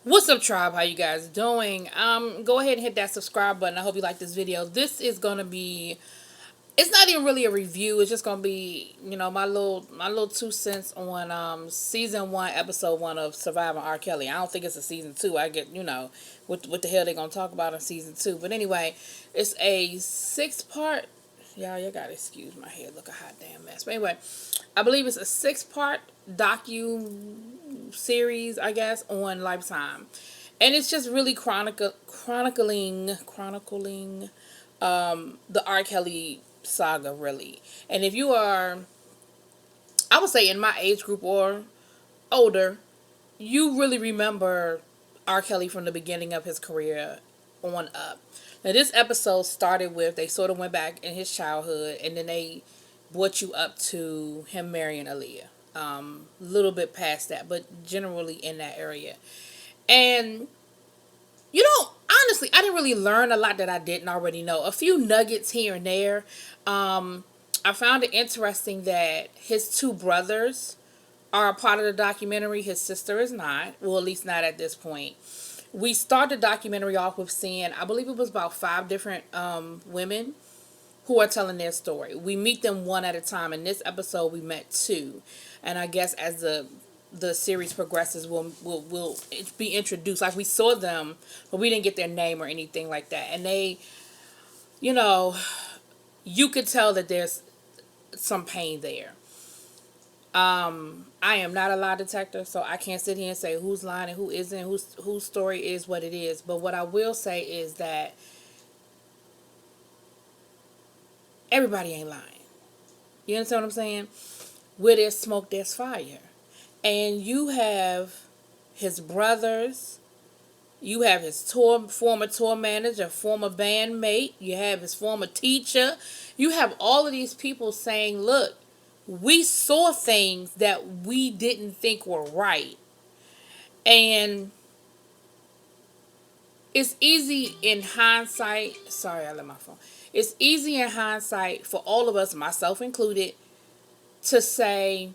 What's up, tribe? How you guys doing? Go ahead and hit that subscribe button. I hope you like this video. This is gonna be, it's not even really a review. It's just gonna be, my little 2 cents on season 1, episode 1 of Surviving R. Kelly. I don't think it's a season 2. I get, what the hell they gonna talk about in season 2. But anyway, it's a 6-part. Y'all gotta excuse my hair. Look a hot damn mess. But anyway, I believe it's a 6-part series, I guess, on Lifetime, and it's just really chronicling the R. Kelly saga, really. And if you are, I would say, in my age group or older, you really remember R. Kelly from the beginning of his career on up. Now, this episode started with, they sort of went back in his childhood, and then they brought you up to him marrying Aaliyah. Little bit past that, but generally in that area. And honestly, I didn't really learn a lot that I didn't already know. A few nuggets here and there. I found it interesting that his two brothers are a part of the documentary. His sister is not. Well, at least not at this point. We start the documentary off with seeing, I believe it was about 5 different women who are telling their story. We meet them one at a time. In this episode, we met 2, and I guess as the series progresses, will be introduced. Like, we saw them, but we didn't get their name or anything like that. And they, you know, you could tell that there's some pain there. I am not a lie detector, so I can't sit here and say who's lying and who isn't, whose story is what it is. But what I will say is that everybody ain't lying. You understand what I'm saying? Where there's smoke, there's fire. And you have his brothers, you have his former tour manager, former bandmate, you have his former teacher. You have all of these people saying, look, we saw things that we didn't think were right. And it's easy in hindsight. Sorry, I left my phone. It's easy in hindsight for all of us, myself included, to say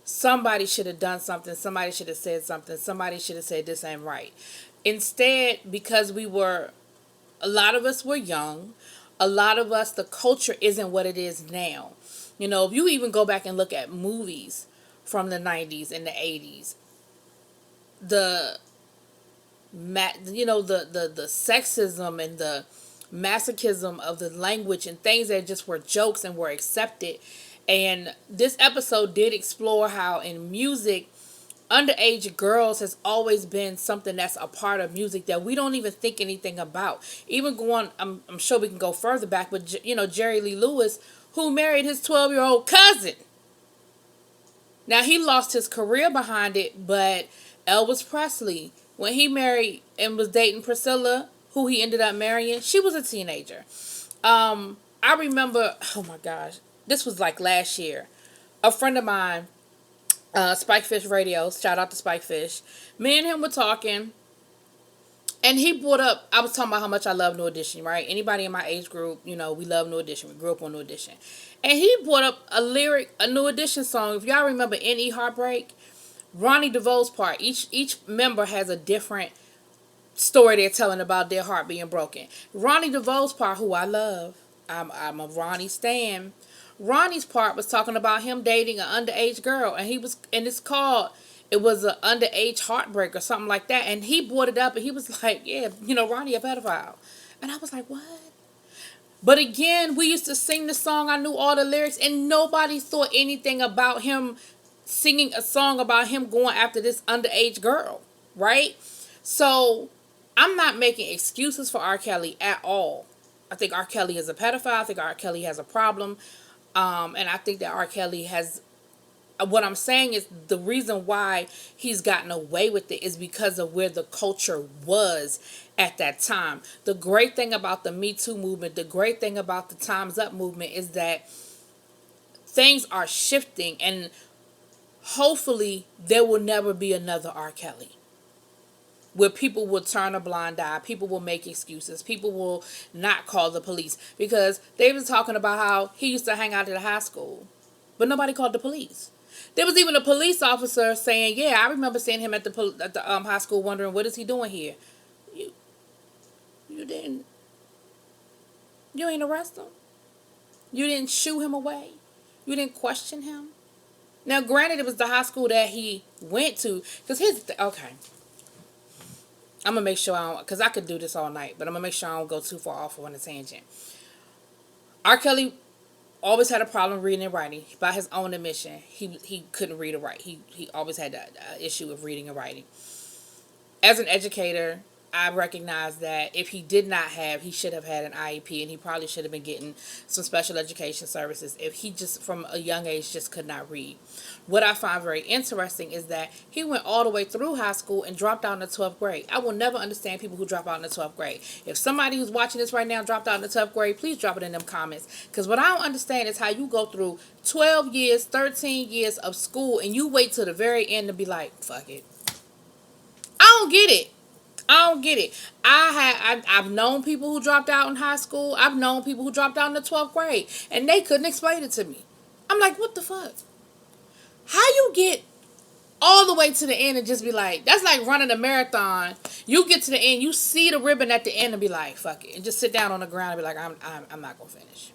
somebody should have done something, somebody should have said something, somebody should have said this ain't right. Instead, because a lot of us were young, a lot of us, the culture isn't what it is now. If you even go back and look at movies from the 90s and the 80s, the the sexism and the masochism of the language and things that just were jokes and were accepted. And this episode did explore how in music, underage girls has always been something that's a part of music that we don't even think anything about. Even going, I'm sure we can go further back, but Jerry Lee Lewis, who married his 12-year-old cousin. Now, he lost his career behind it, but Elvis Presley, when he married and was dating Priscilla, who he ended up marrying, she was a teenager. I remember, oh my gosh, this was like last year. A friend of mine, Spikefish Radio, shout out to Spikefish. Me and him were talking, and he brought up, I was talking about how much I love New Edition, right? Anybody in my age group, we love New Edition. We grew up on New Edition. And he brought up a New Edition song. If y'all remember N.E. Heartbreak, Ronnie DeVoe's part, each member has a different story they're telling about their heart being broken. Ronnie DeVoe's part, who I love, I'm a Ronnie stan. Ronnie's part was talking about him dating an underage girl, and it was an underage heartbreak or something like that. And he brought it up, and he was like, yeah, Ronnie a pedophile. And I was like, what? But again, we used to sing the song. I knew all the lyrics, and nobody thought anything about him singing a song about him going after this underage girl, right? So I'm not making excuses for R. Kelly at all. I think R. Kelly is a pedophile. I think R. Kelly has a problem. And I think that R. Kelly has, what I'm saying is the reason why he's gotten away with it is because of where the culture was at that time. The great thing about the Me Too movement, the great thing about the Time's Up movement is that things are shifting, and hopefully there will never be another R. Kelly where people will turn a blind eye, people will make excuses, people will not call the police, because they was talking about how he used to hang out at a high school, but nobody called the police. There was even a police officer saying, "Yeah, I remember seeing him at the high school, wondering what is he doing here." You you didn't you ain't arrest him. You didn't shoo him away. You didn't question him. Now, granted, it was the high school that he went to. Because okay. I'm going to make sure I don't, because I could do this all night, but I'm going to make sure I don't go too far off on a tangent. R. Kelly always had a problem reading and writing. By his own admission, he couldn't read or write. He always had that issue of reading and writing. As an educator, I recognize that if he did not have, he should have had an IEP, and he probably should have been getting some special education services if he just from a young age just could not read. What I find very interesting is that he went all the way through high school and dropped out in the 12th grade. I will never understand people who drop out in the 12th grade. If somebody who's watching this right now dropped out in the 12th grade, please drop it in them comments. Because what I don't understand is how you go through 12 years, 13 years of school, and you wait till the very end to be like, fuck it. I don't get it. I don't get it. I've known people who dropped out in high school. I've known people who dropped out in the 12th grade, and they couldn't explain it to me. I'm like, what the fuck? How you get all the way to the end and just be like, that's like running a marathon. You get to the end, you see the ribbon at the end and be like, fuck it, and just sit down on the ground and be like, I'm not gonna finish.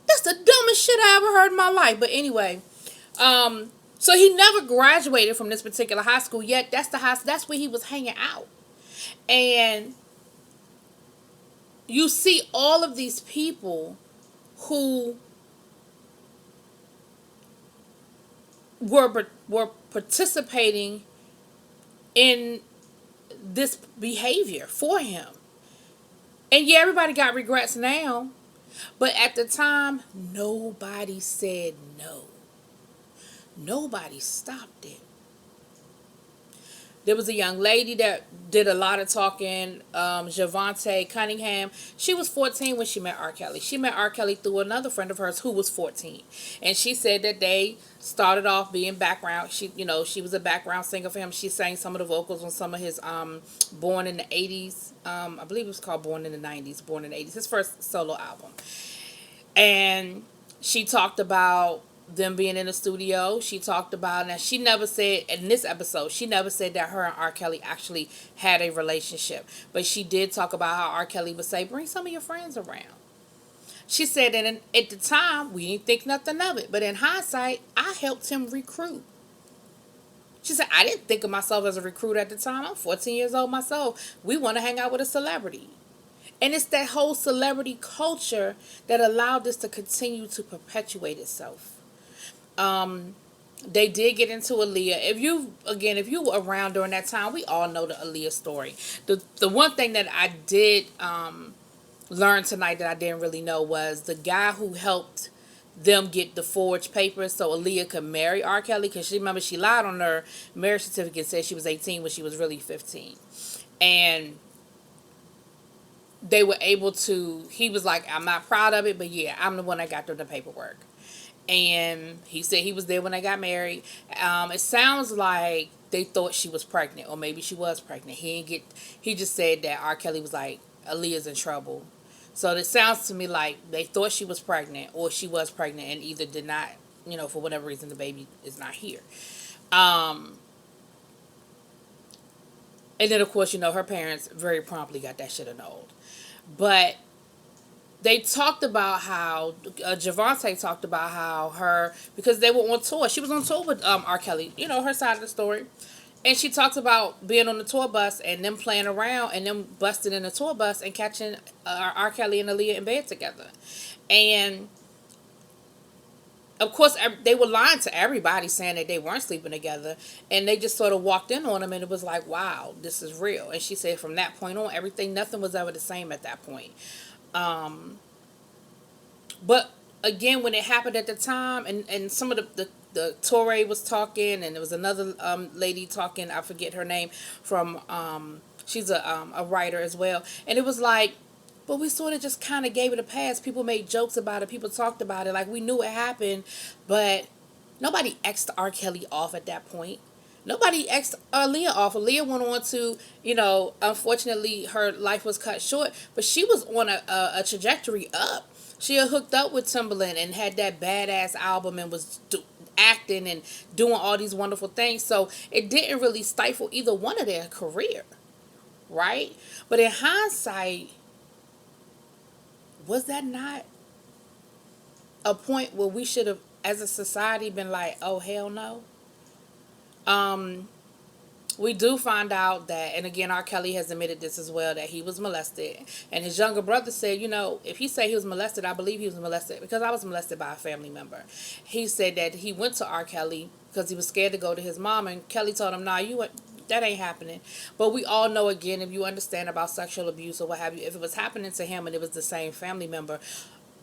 That's the dumbest shit I ever heard in my life. But anyway, so he never graduated from this particular high school, yet that's where he was hanging out. And you see all of these people who were participating in this behavior for him. And yeah, everybody got regrets now, but at the time, nobody said no. Nobody stopped it. There was a young lady that did a lot of talking, Javante Cunningham. She was 14 when she met R. Kelly. She met R. Kelly through another friend of hers who was 14. And she said that they started off being background. She was a background singer for him. She sang some of the vocals on some of his Born in the 80s. I believe it was called Born in the 90s, Born in the 80s. His first solo album. And she talked about them being in the studio. She talked about, and she never said in this episode, she never said that her and R. Kelly actually had a relationship. But she did talk about how R. Kelly would say, bring some of your friends around. She said that at the time, we didn't think nothing of it. But in hindsight, I helped him recruit. She said, I didn't think of myself as a recruiter at the time. I'm 14 years old myself. We want to hang out with a celebrity. And it's that whole celebrity culture that allowed this to continue to perpetuate itself. They did get into Aaliyah. If you were around during that time, we all know the Aaliyah story. The one thing that I did learn tonight that I didn't really know was the guy who helped them get the forged papers so Aaliyah could marry R. Kelly, because she lied on her marriage certificate, said she was 18 when she was really 15. And they were able to, he was like, I'm not proud of it, but yeah, I'm the one that got through the paperwork. And he said he was there when they got married. It sounds like they thought she was pregnant, or maybe she was pregnant. He just said that R. Kelly was like, Aaliyah's in trouble. So it sounds to me like they thought she was pregnant, or she was pregnant and either did not, for whatever reason, the baby is not here. And then, of course, her parents very promptly got that shit annulled. But they talked about how Javante talked about how because they were on tour. She was on tour with R. Kelly, her side of the story. And she talked about being on the tour bus and them playing around and them busting in the tour bus and catching R. Kelly and Aaliyah in bed together. And of course, they were lying to everybody saying that they weren't sleeping together. And they just sort of walked in on them, and it was like, wow, this is real. And she said from that point on, nothing was ever the same at that point. But again, when it happened at the time, and some of the Torre was talking, and there was another lady talking, I forget her name, from she's a writer as well, and it was like, but we sort of just kind of gave it a pass. People made jokes about it, people talked about it, like we knew it happened, but nobody X'd R. Kelly off at that point. Nobody X'd Aaliyah off. Aaliyah went on to, unfortunately her life was cut short, but she was on a trajectory up. She had hooked up with Timbaland and had that badass album and was acting and doing all these wonderful things. So it didn't really stifle either one of their career, right? But in hindsight, was that not a point where we should have, as a society, been like, oh, hell no? Um, we do find out that, and again, R. Kelly has admitted this as well, that he was molested. And his younger brother said, if he said he was molested, I believe he was molested because I was molested by a family member. He said that he went to R. Kelly because he was scared to go to his mom, and Kelly told him, nah, that ain't happening. But we all know, again, if you understand about sexual abuse or what have you, if it was happening to him and it was the same family member,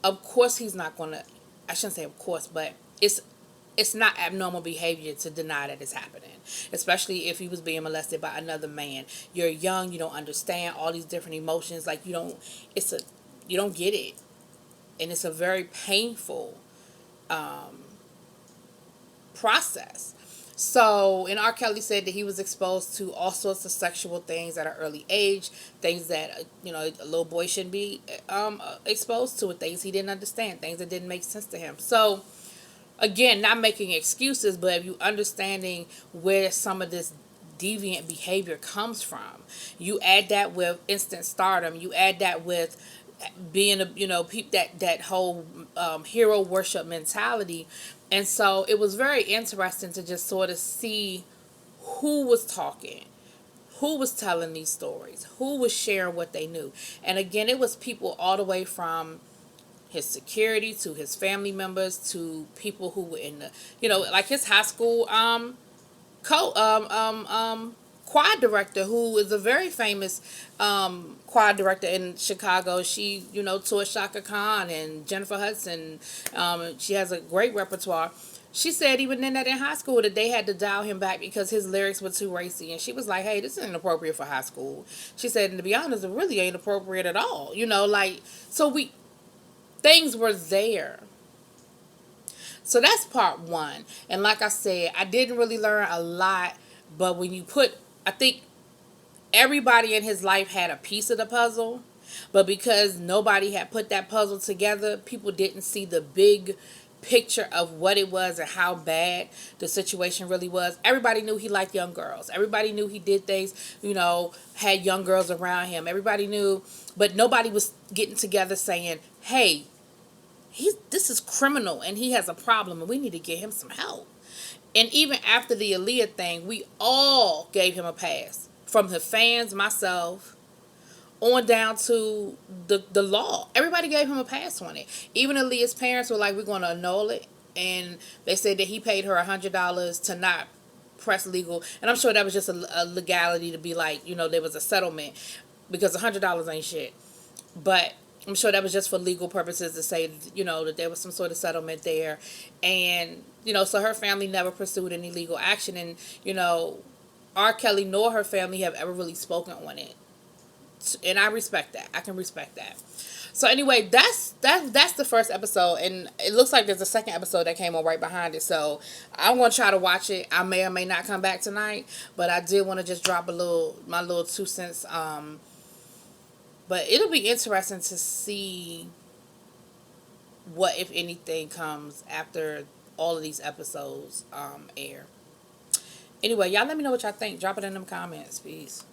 of course he's not going to, I shouldn't say of course, but it's not abnormal behavior to deny that it's happening, especially if he was being molested by another man. You're young, you don't understand all these different emotions, like you don't get it, and it's a very painful process. So, and R. Kelly said that he was exposed to all sorts of sexual things at an early age, things that a little boy shouldn't be exposed to, things he didn't understand, things that didn't make sense to him. So, again, not making excuses, but if you understanding where some of this deviant behavior comes from, you add that with instant stardom, you add that with being that whole hero worship mentality. And so it was very interesting to just sort of see who was talking, who was telling these stories, who was sharing what they knew. And again, it was people all the way from his security to his family members to people who were in the, like his high school co choir director, who is a very famous choir director in Chicago. She toured Shaka Khan and Jennifer Hudson. She has a great repertoire. She said even then that in high school that they had to dial him back because his lyrics were too racy, and she was like, hey, this isn't appropriate for high school. She said, and to be honest, it really ain't appropriate at all, so things were there. So that's part one. And like I said, I didn't really learn a lot, but I think everybody in his life had a piece of the puzzle, but because nobody had put that puzzle together, people didn't see the big picture of what it was and how bad the situation really was. Everybody knew he liked young girls. Everybody knew he did things, had young girls around him. Everybody knew, but nobody was getting together saying, hey, this is criminal and he has a problem and we need to get him some help. And even after the Aaliyah thing, we all gave him a pass. From the fans, myself, on down to the law. Everybody gave him a pass on it. Even Aaliyah's parents were like, we're going to annul it. And they said that he paid her $100 to not press legal. And I'm sure that was just a legality to be like, there was a settlement. Because $100 ain't shit. But I'm sure that was just for legal purposes to say, that there was some sort of settlement there. And, so her family never pursued any legal action. And, R. Kelly nor her family have ever really spoken on it. And I respect that. I can respect that. So anyway, that's the first episode. And it looks like there's a second episode that came on right behind it. So I'm going to try to watch it. I may or may not come back tonight. But I did want to just drop my little 2 cents. But it'll be interesting to see what, if anything, comes after all of these episodes air. Anyway, y'all let me know what y'all think. Drop it in them comments. Peace.